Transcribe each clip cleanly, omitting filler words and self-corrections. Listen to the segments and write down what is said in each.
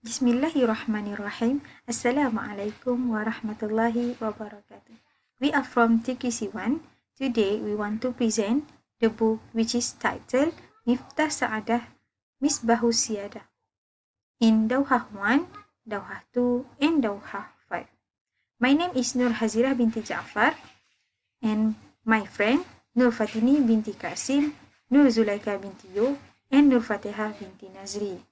Bismillahirrahmanirrahim. Assalamualaikum warahmatullahi wabarakatuh. We are from TQC1. Today we want to present the book which is titled Miftah Saadah, Misbahu Siadah in Dawhah 1, Dawhah 2 and Dawhah 5. My name is Nur Hazirah binti Ja'far and my friend Nur Fatini binti Kassim, Nur Zulaikha binti Yoob and Nur Fatehah binti Nazri.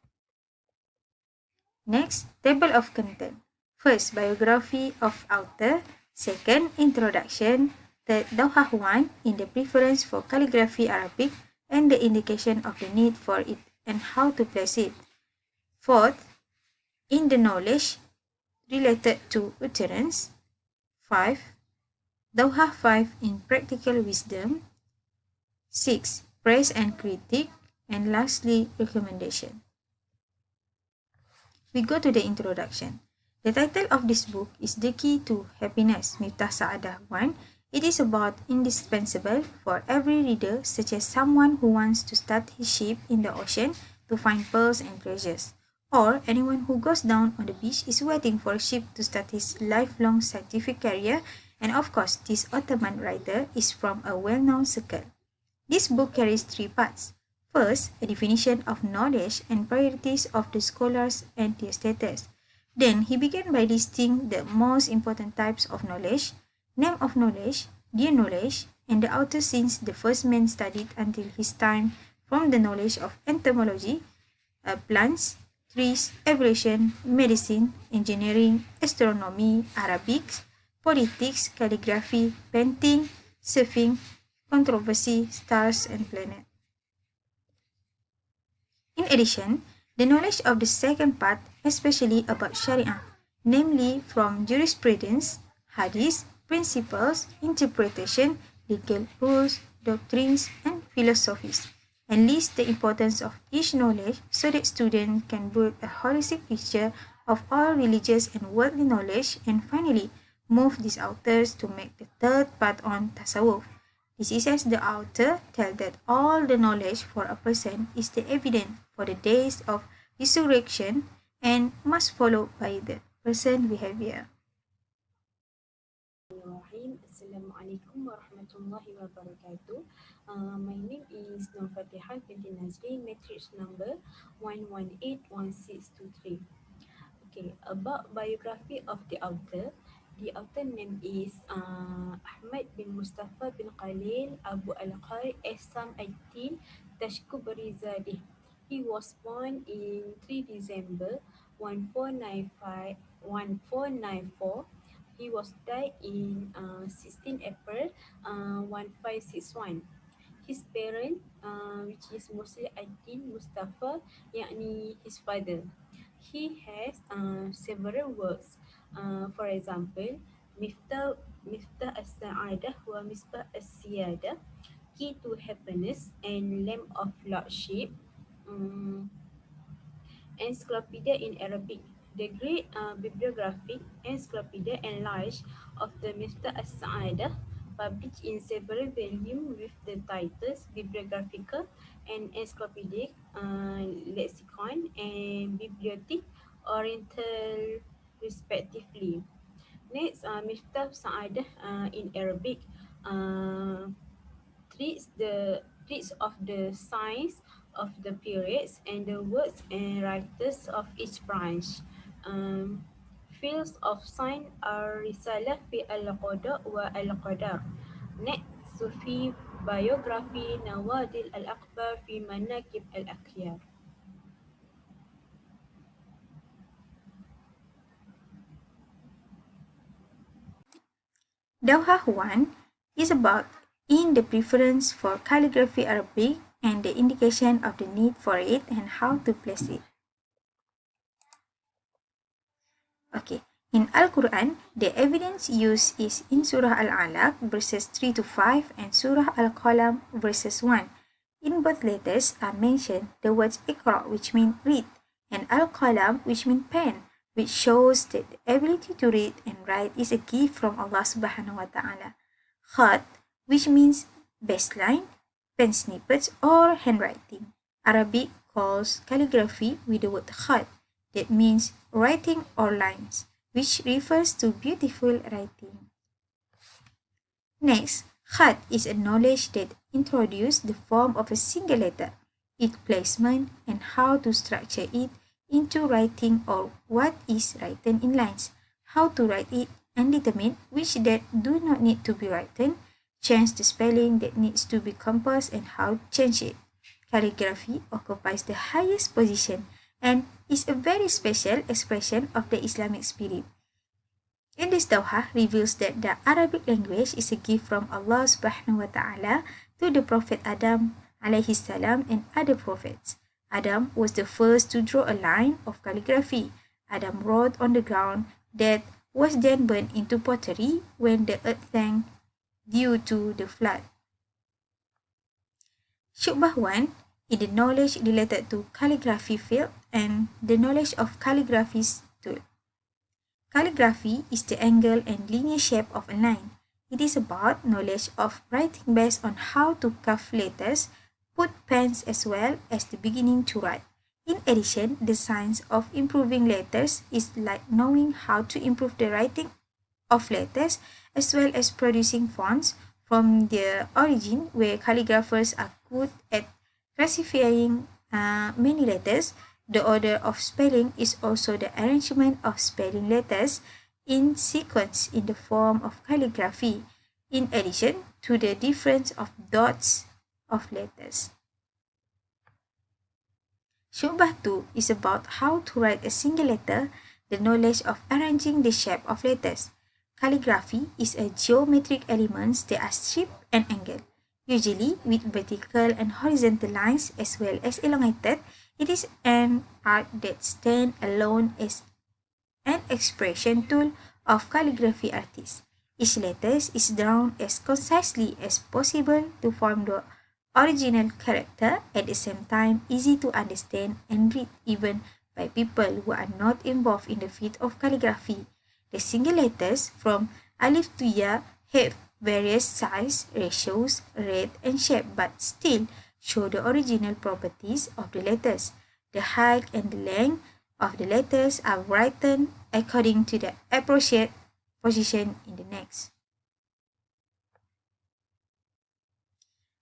Next, table of content. First, biography of author. Second, introduction. Third, Dawhah 1 in the preference for calligraphy Arabic and the indication of the need for it and how to place it. Fourth, in the knowledge related to utterance. 5. Dawhah 5 in practical wisdom. 6. Praise and critique. And lastly, recommendation. We go to the introduction. The title of this book is The Key to Happiness, Miftah Saadah 1. It is about indispensable for every reader, such as someone who wants to start his ship in the ocean to find pearls and treasures, or anyone who goes down on the beach is waiting for a ship to start his lifelong scientific career, and of course, this Ottoman writer is from a well-known circle. This book carries 3 parts. First, a definition of knowledge and priorities of the scholars and their status. Then, he began by listing the most important types of knowledge, name of knowledge, their knowledge, and the author since the first man studied until his time from the knowledge of entomology, plants, trees, evolution, medicine, engineering, astronomy, Arabic, politics, calligraphy, painting, surfing, controversy, stars, and planets. In addition, the knowledge of the second part, especially about Sharia, namely from jurisprudence, hadith, principles, interpretation, legal rules, doctrines, and philosophies, and lists the importance of each knowledge so that students can build a holistic picture of all religious and worldly knowledge, and finally, move these authors to make the third part on tasawwuf. This is as the author tells that all the knowledge for a person is the evidence for the days of resurrection and must follow by the person behavior. Assalamualaikum warahmatullahi wabarakatuh. My name is Fatehah binti Nazri, matric number 1181623. Okay, about biography of the author. The author name is Ahmad bin Mustafa bin Khalil Abu Al-Qari Essam 18 Tashkubri Zadeh. He was born in 3 December 1494. He was died in 16 April 1561. His parent, which is Muslim Ad-Din Mustafa, yakni his father. He has several works. For example, Miftah As-Saadah wa Misbah As-Siadah, Key to Happiness and Lamp of Lordship, Encyclopedia in Arabic. The great bibliographic encyclopedia enlarged of the Miftah As-Saadah, published in several volumes with the titles Bibliographical and Encyclopedic, Lexicon and Bibliothèque Orientale respectively. Next, Miftah Saadah in Arabic treats of the signs of the periods and the words and writers of each branch. Fields of sign are Risalah fi al-Qada wa al-Qadar. Next, Sufi biography Nawadil al-Akbar fi Manakib al-Akhyar. Dawhah 1 is about in the preference for calligraphy Arabic and the indication of the need for it and how to place it. Okay, in Al-Quran, the evidence used is in Surah Al-Alaq verses 3 to 5 and Surah Al-Qalam verses 1. In both letters are mentioned the words Iqra, which means read, and Al-Qalam, which means pen, which shows that the ability to read and write is a gift from Allah subhanahu wa ta'ala. Khat, which means baseline, pen snippets or handwriting. Arabic calls calligraphy with the word khat. that means writing or lines, which refers to beautiful writing. Next, khat is a knowledge that introduces the form of a single letter, its placement, and how to structure it into writing or what is written in lines, how to write it, and determine which that do not need to be written, change the spelling that needs to be composed, and how to change it. Calligraphy occupies the highest position and is a very special expression of the Islamic spirit. In this Dawhah reveals that the Arabic language is a gift from Allah subhanahu wa ta'ala to the Prophet Adam alayhi salam and other prophets. Adam was the first to draw a line of calligraphy. Adam wrote on the ground that was then burned into pottery when the earth sank due to the flood. Shubhah 1 is the knowledge related to calligraphy field and the knowledge of calligraphy's tool. Calligraphy is the angle and linear shape of a line. It is about knowledge of writing based on how to carve letters, put pens as well as the beginning to write. In addition, the science of improving letters is like knowing how to improve the writing of letters as well as producing fonts from the origin where calligraphers are good at classifying many letters. The order of spelling is also the arrangement of spelling letters in sequence in the form of calligraphy, in addition to the difference of dots of letters. Shubhah 2 is about how to write a single letter, the knowledge of arranging the shape of letters. Calligraphy is a geometric elements that are straight and angled, usually with vertical and horizontal lines as well as elongated. It is an art that stands alone as an expression tool of calligraphy artists. Each letter is drawn as concisely as possible to form the original character, at the same time easy to understand and read even by people who are not involved in the field of calligraphy. The single letters from alif to ya have various size, ratios, rate, and shape but still show the original properties of the letters. The height and the length of the letters are written according to the appropriate position in the next.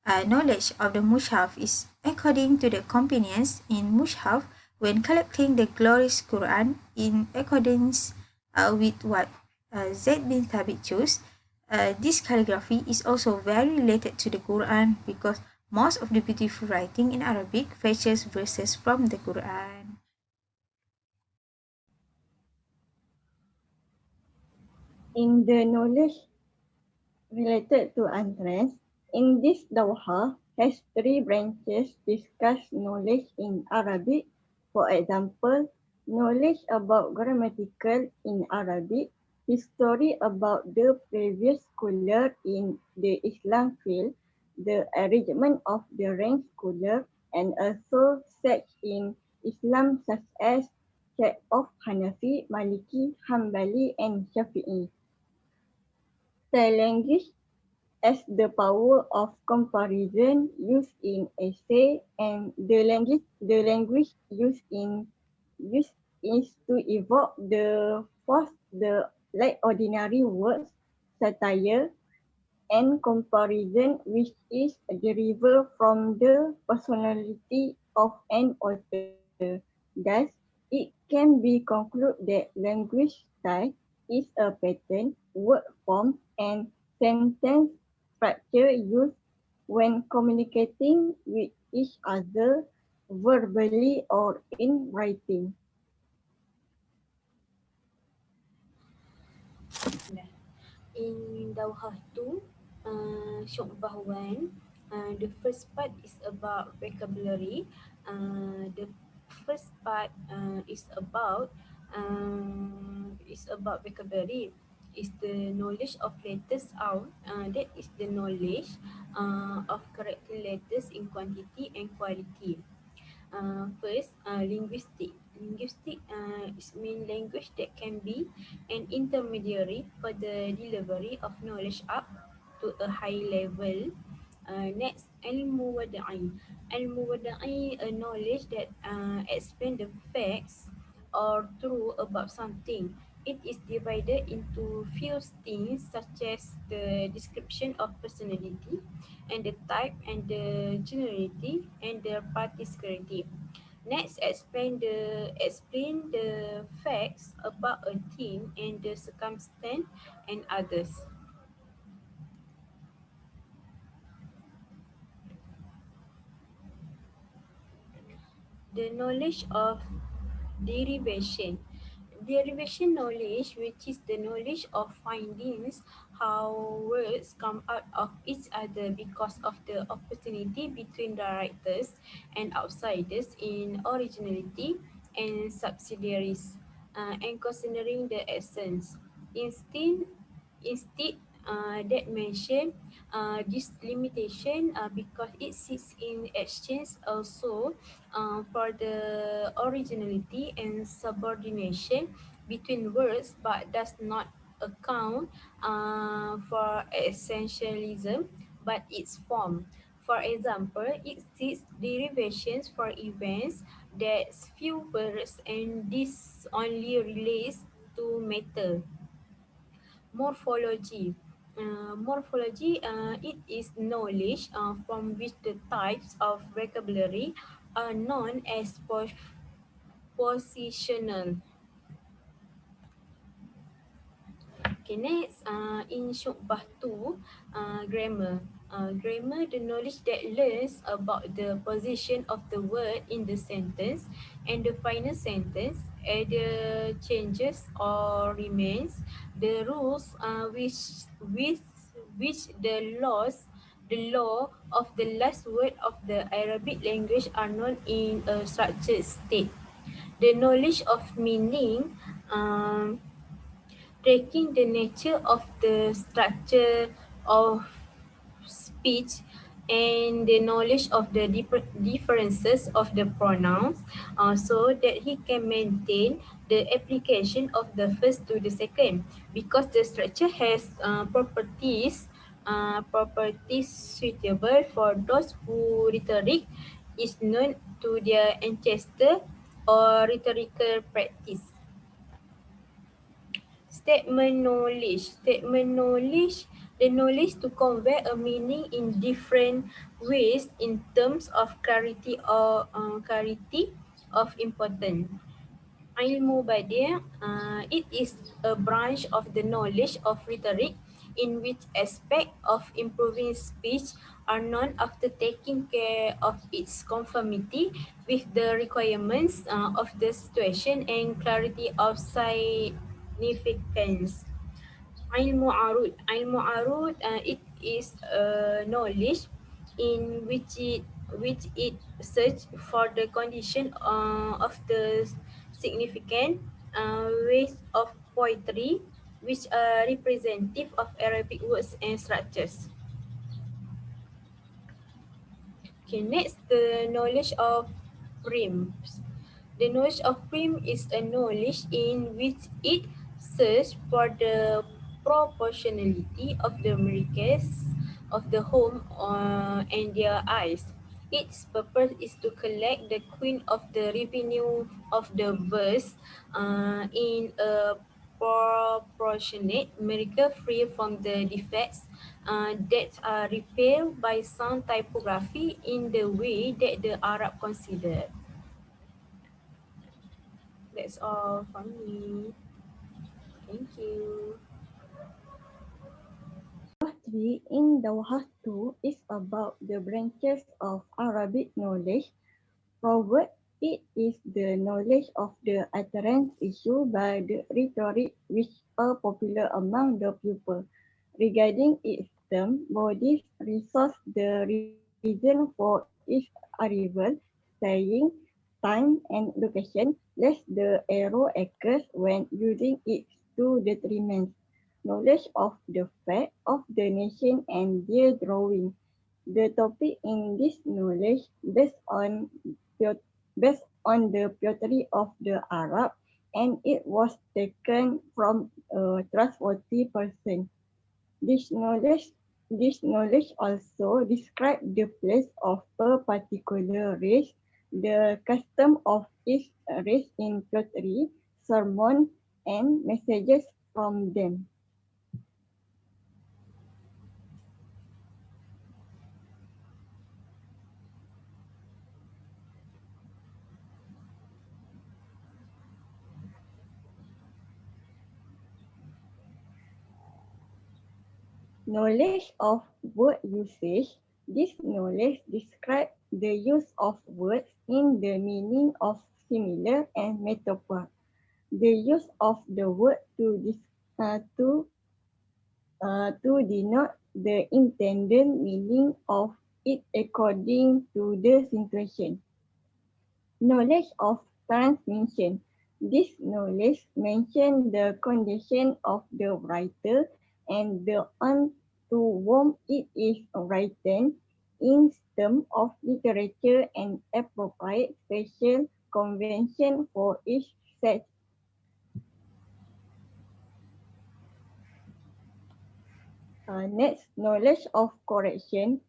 Knowledge of the mushaf is according to the companions in mushaf when collecting the glorious Quran in accordance with what Zaid bin Thabit chose. This calligraphy is also very related to the Quran because most of the beautiful writing in Arabic fetches verses from the Quran. In the knowledge related to entrance, in this Dawhah has three branches discuss knowledge in Arabic. For example, knowledge about grammatical in Arabic, history about the previous scholar in the Islam field, the arrangement of the rank scholar, and also sects in Islam such as sect of Hanafi, Maliki, Hanbali, and Shafi'i. The language as the power of comparison used in essay and the language used is to evoke the force the like ordinary words, satire, and comparison which is derived from the personality of an author. Thus, it can be concluded that language style is a pattern, word form, and sentence structure used when communicating with each other verbally or in writing. In Dawhah 2, Syu'bah 1, the first part is about vocabulary. The first part is about vocabulary. Is the knowledge of letters out. That is the knowledge of character letters in quantity and quality. First, linguistic. Linguistic is mean language that can be an intermediary for the delivery of knowledge up to a high level. Next, ilmu wada'i. Ilmu wada'i, a knowledge that explain the facts or true about something. It is divided into few things such as the description of personality and the type and the generality and the particularity. Next, explain the facts about a thing and the circumstance and others. The knowledge of derivation. Derivation knowledge, which is the knowledge of findings how words come out of each other because of the opportunity between the writers and outsiders in originality and subsidiaries, and considering the essence. Instead, instead, that mention this limitation because it sits in exchange also for the originality and subordination between words but does not account for essentialism but its form. For example, it seeks derivations for events that few words and this only relates to matter. Morphology. Morphology, it is knowledge from which the types of vocabulary are known as positional. Okay, next, in Syukbah 2, grammar. Grammar, the knowledge that learns about the position of the word in the sentence and the final sentence, either changes or remains, the rules with which the law of the last word of the Arabic language are known in a structured state. The knowledge of meaning, tracking the nature of the structure of speech and the knowledge of the differences of the pronouns, so that he can maintain the application of the first to the second because the structure has properties suitable for those who rhetoric is known to their ancestor or rhetorical practice. Statement knowledge, the knowledge to convey a meaning in different ways in terms of clarity or clarity of importance. Ilmu Badi', it is a branch of the knowledge of rhetoric in which aspect of improving speech are known after taking care of its conformity with the requirements of the situation and clarity of significance. Ilmu arud, it is a knowledge in which it search for the condition of the significant ways of poetry which are representative of Arabic words and structures. Okay, next, the knowledge of prims. The knowledge of prim is a knowledge in which it searches for the proportionality of the miracles of the home and their eyes. Its purpose is to collect the queen of the revenue of the verse in a proportionate miracle free from the defects that are repelled by sound typography in the way that the Arab considered. That's all from me. Thank you. Dawhah 3 in Dawhah 2 is about the branches of Arabic knowledge. Forward, it is the knowledge of the utterance issue by the rhetoric which are popular among the pupil. Regarding its term, bodies resource the reason for its arrival, saying time and location, lest the error occurs when using it to determine knowledge of the fact of the nation and their drawing. The topic in this knowledge based on the poetry of the Arab, and it was taken from a trustworthy person. This knowledge, this knowledge also describes the place of a particular race, the custom of each race in poetry, sermon, and messages from them. Knowledge of word usage. This knowledge describes the use of words in the meaning of similar and metaphor. The use of the word to denote the intended meaning of it according to the situation. Knowledge of transmission. This knowledge mentions the condition of the writer and the aunt to whom it is written in terms of literature and appropriate special convention for each set. Next, knowledge of correction,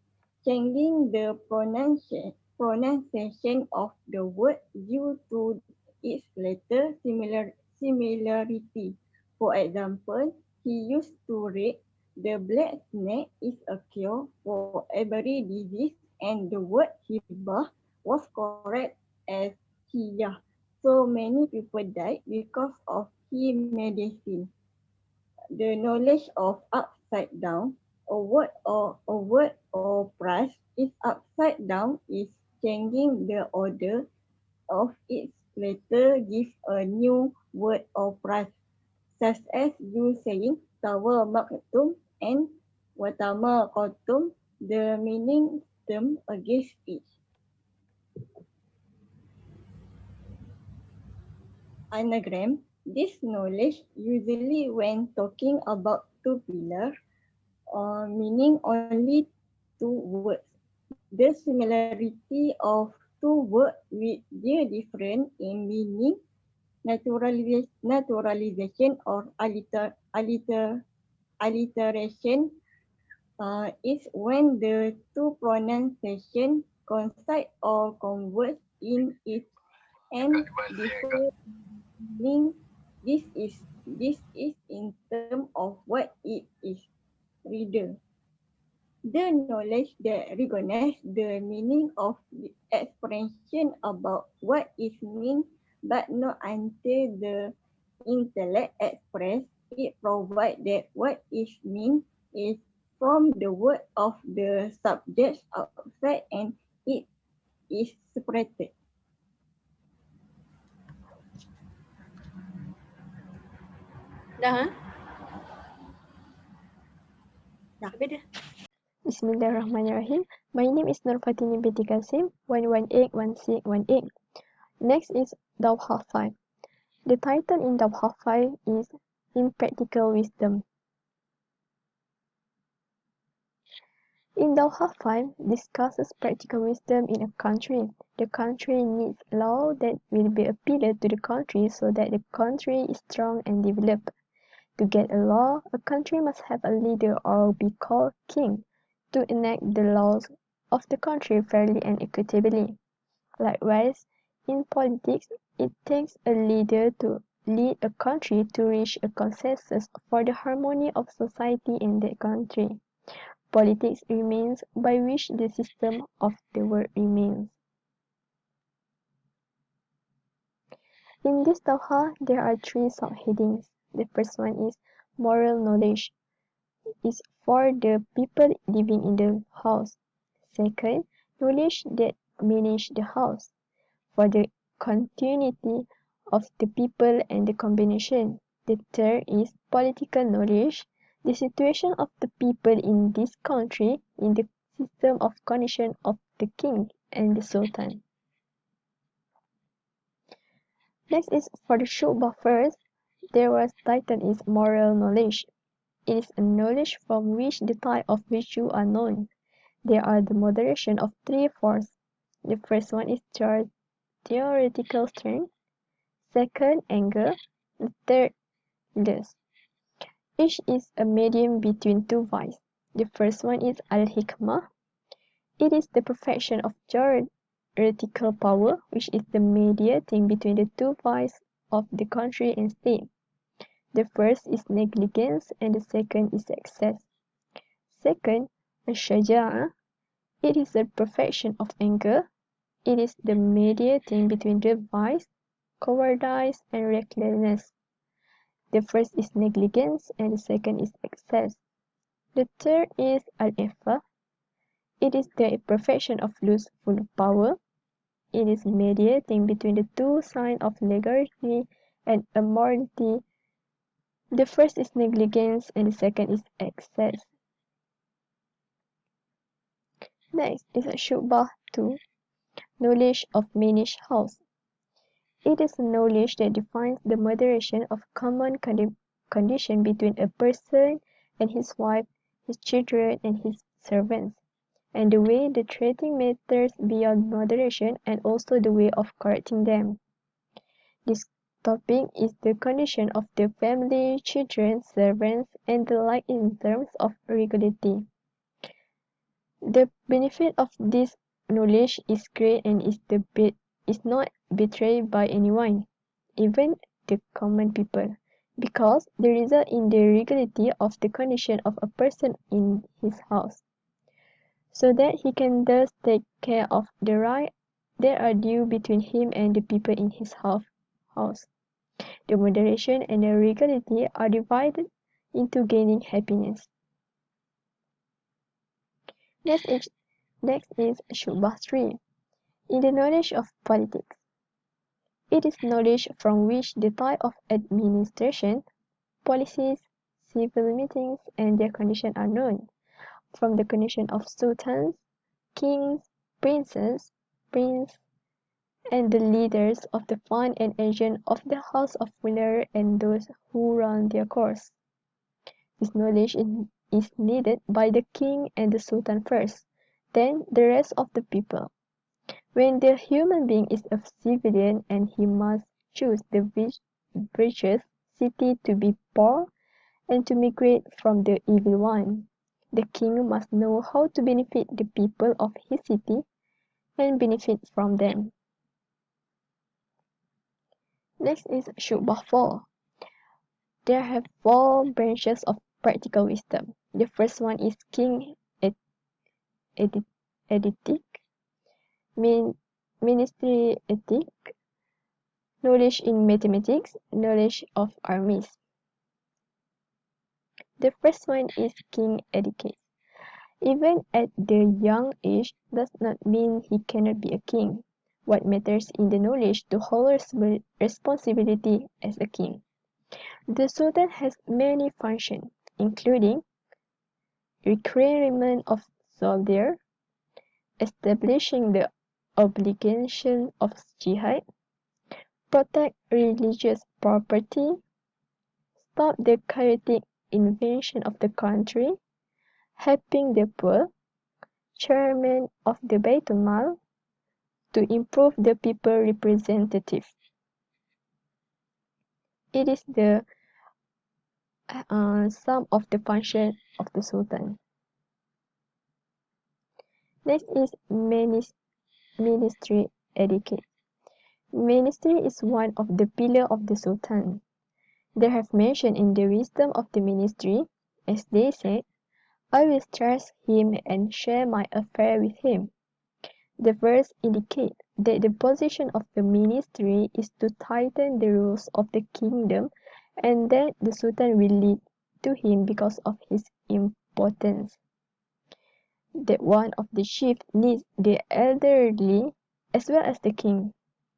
changing the pronunciation of the word due to its letter similarity. For example, he used to read, the black snake is a cure for every disease, and the word hibah was correct as hiyah. So many people died because of he medicine. The knowledge of upside down, a word or price is upside down is changing the order of its letter gives a new word or price, such as you saying tawa maktum and watama qatum, the meaning term against each. Anagram. This knowledge usually when talking about two pillars meaning only two words. The similarity of two words with their difference in meaning, naturalization or alliteration is when the two pronunciation coincide or converge in it and differ meaning. This is in terms of what it is. Reader. The knowledge that recognizes the meaning of the expression about what is meant, but not until the intellect express it provides that what is meant is from the word of the subject outside and it is separated. Dah, ha? Dah. Habis dah. Bismillahirrahmanirrahim. My name is Nurfatini binti Kassim, 1181618. Next is Dawhah 5. The title in Dawhah 5 is In Practical Wisdom. In Dawhah 5 discusses practical wisdom in a country. The country needs law that will be a pillar to the country so that the country is strong and developed. To get a law, a country must have a leader or be called king to enact the laws of the country fairly and equitably. Likewise, in politics, it takes a leader to lead a country to reach a consensus for the harmony of society in that country. Politics remains by which the system of the world remains. In this Dawhah, there are three subheadings. The first one is moral knowledge. Is for the people living in the house. Second, knowledge that manage the house. For the continuity of the people and the combination. The third is political knowledge, the situation of the people in this country in the system of condition of the king and the sultan. Next is for the Shubha first, there was title is moral knowledge. It is a knowledge from which the type of virtue are known. There are the moderation of three forces. The first one is theoretical strength, second anger, the third lust. Each is a medium between two vices. The first one is al-hikmah. It is the perfection of theoretical power, which is the mediating between the two vices of the country and state. The first is negligence and the second is excess. Second, al-shaja'ah. It is the perfection of anger. It is the mediating between the vice, cowardice, and recklessness. The first is negligence and the second is excess. The third is al-ifa. It is the perfection of lustful power. It is mediating between the two signs of legality and immorality. The first is negligence and the second is excess. Next is Shubha 2, knowledge of managed house. It is knowledge that defines the moderation of common condition between a person and his wife, his children, and his servants, and the way the treating matters beyond moderation and also the way of correcting them. This topic is the condition of the family, children, servants, and the like in terms of regularity. The benefit of this knowledge is great and is not betrayed by anyone, even the common people, because the result in the regularity of the condition of a person in his house, so that he can thus take care of the right that are due between him and the people in his house. The moderation and the regularity are divided into gaining happiness. Next is Shubha 3. In the knowledge of politics. It is knowledge from which the type of administration, policies, civil meetings, and their condition are known, from the condition of sultans, kings, princes, and the leaders of the fund and agent of the house of ruler and those who run their course. This knowledge is needed by the king and the sultan first, then the rest of the people. When the human being is a civilian and he must choose the virtuous city to be poor and to migrate from the evil one, the king must know how to benefit the people of his city and benefit from them. Next is Shubha 4. There have 4 branches of practical wisdom. The first one is king editic, ministry ethic, knowledge in mathematics, knowledge of armies. The first one is king etiquette. Even at the young age does not mean he cannot be a king. What matters is the knowledge to hold responsibility as a king. The Sultan has many functions, including requirement of soldier, establishing the obligation of jihad, protect religious property, stop the chaotic invasion of the country, helping the poor, chairman of the Baitul Mal, to improve the people representative. It is the some of the functions of the Sultan. Next is ministry etiquette. Ministry is one of the pillars of the Sultan. They have mentioned in the wisdom of the ministry, as they said, I will trust him and share my affair with him. The verse indicates that the position of the ministry is to tighten the rules of the kingdom and that the Sultan will lead to him because of his importance. That one of the chief needs the elderly as well as the king,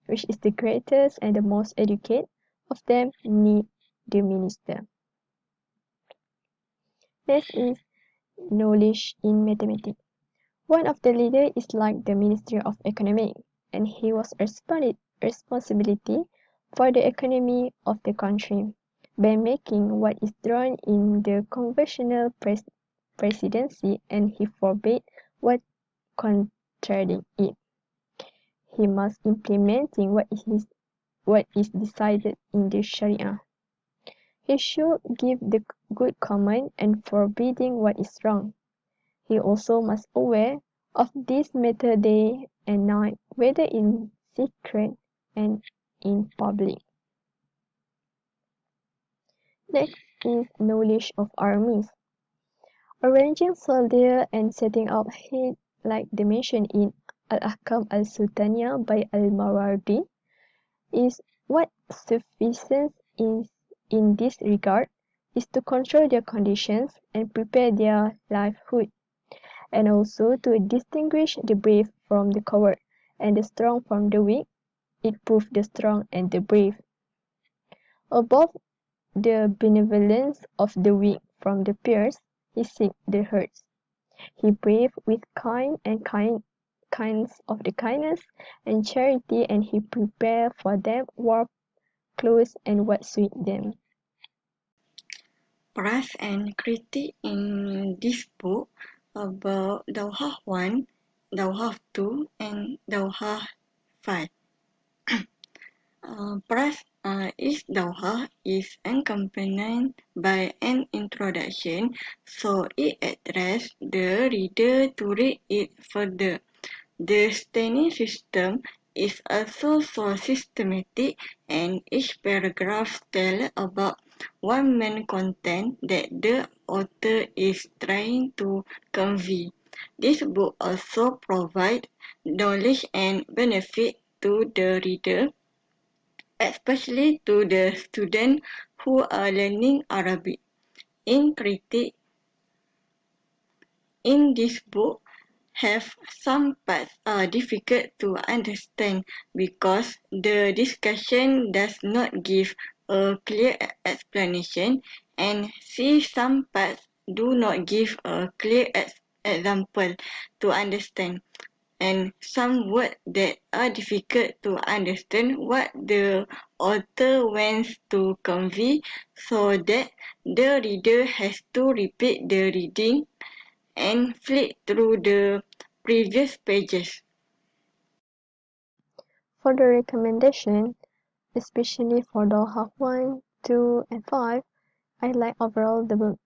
which is the greatest and the most educated of them need the minister. Next is knowledge in mathematics. One of the leaders is like the Minister of Economy, and he was responsibility for the economy of the country by making what is drawn in the conventional presidency, and he forbade what contradicted it. He must implementing what is decided in the Sharia. He should give the good command and forbidding what is wrong. He also must aware of this method and night, whether in secret and in public. Next is knowledge of armies. Arranging soldiers and setting up head like they mentioned in Al-Ahkam al-Sultaniyah by Al-Mawardi is what suffices in this regard is to control their conditions and prepare their livelihood, and also to distinguish the brave from the coward and the strong from the weak. It proved the strong and the brave. Above the benevolence of the weak from the fierce, he seek the hurts. He brave with kinds of the kindness and charity, and he prepare for them warm clothes and what suit them. Praise and critique in this book about Dawhah 1, Dawhah 2, and Dawhah 5. Praise each Dawhah is accompanied by an introduction, so it addresses the reader to read it further. The staining system is also so systematic, and each paragraph tells about one main content that the author is trying to convey. This book also provides knowledge and benefit to the reader, especially to the students who are learning Arabic. In critique, in this book, have some parts are difficult to understand because the discussion does not give a clear explanation, and see some parts do not give a clear example to understand, and some words that are difficult to understand what the author wants to convey, so that the reader has to repeat the reading and flick through the previous pages. For the recommendation, especially for Dawhah 1, 2, and 5, I like overall the book.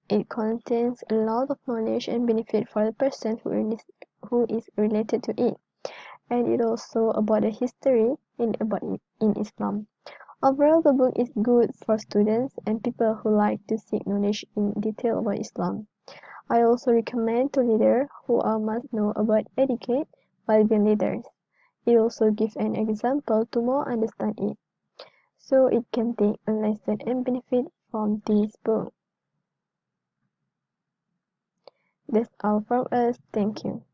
It contains a lot of knowledge and benefit for the person who is related to it, and it also about the history in Islam. Overall, the book is good for students and people who like to seek knowledge in detail about Islam. I also recommend to readers who must know about etiquette while being leaders. It also gives an example to more understand it, so it can take a lesson and benefit from this book. That's all from us. Thank you.